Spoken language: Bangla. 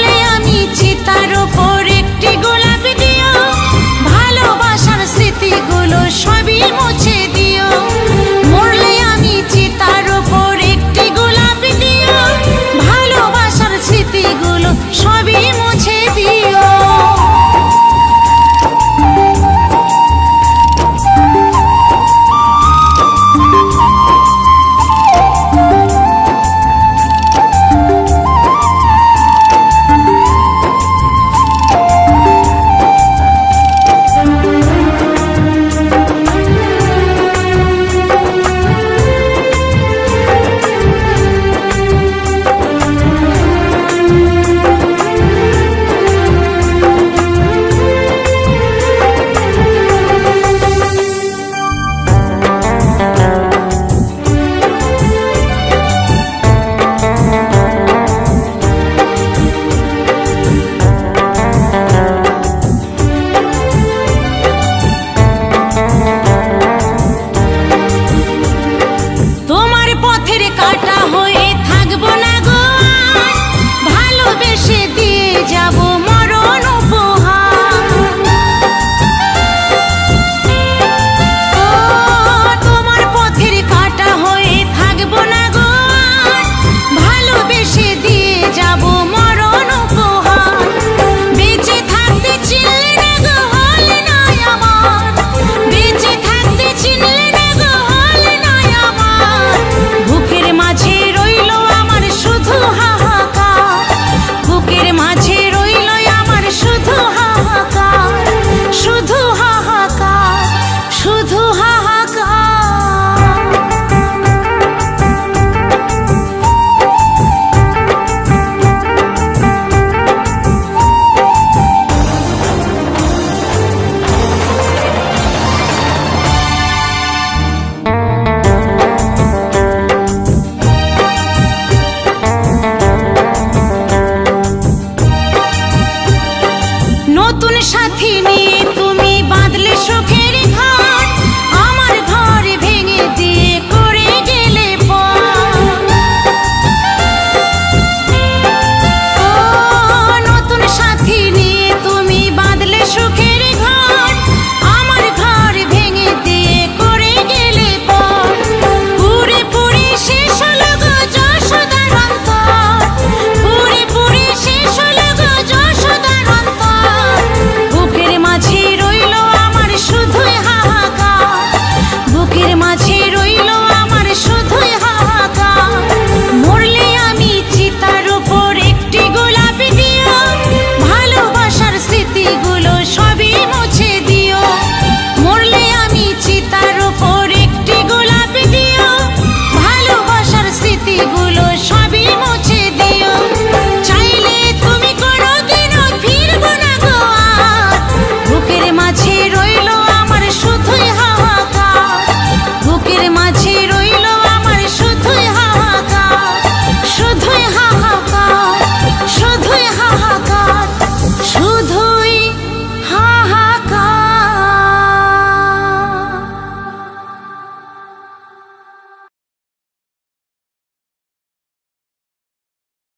মরলে আমি চিতার ওপর একটি গোলাপ দিও, ভালোবাসার স্মৃতিগুলো সবই মুছে দিও। মরলে আমি চিতার ওপর একটি গোলাপ দিও, ভালোবাসার স্মৃতিগুলো সবই মুছে দিও। কাটা হয়ে থাকবো না গো, ভালোবেসে দিয়ে যাব মরণ উপহার। তোমার পথের কাটা হয়ে থাকবো না গো, ভালোবেসে দিয়ে যাব মরণ উপহার। বেঁচে থাকতে চিনলে না গো হলে নয় আমার, বেঁচে থাকতে চিনলে না গো হলে নয় আমার। বুকের মাঝে রইল আমার শুধু হাহাকার, বুকের মাঝে রইল আমার শুধু হাহাকার, শুধু হাহাকার, শুধু হাহাকার। নতুন সাথী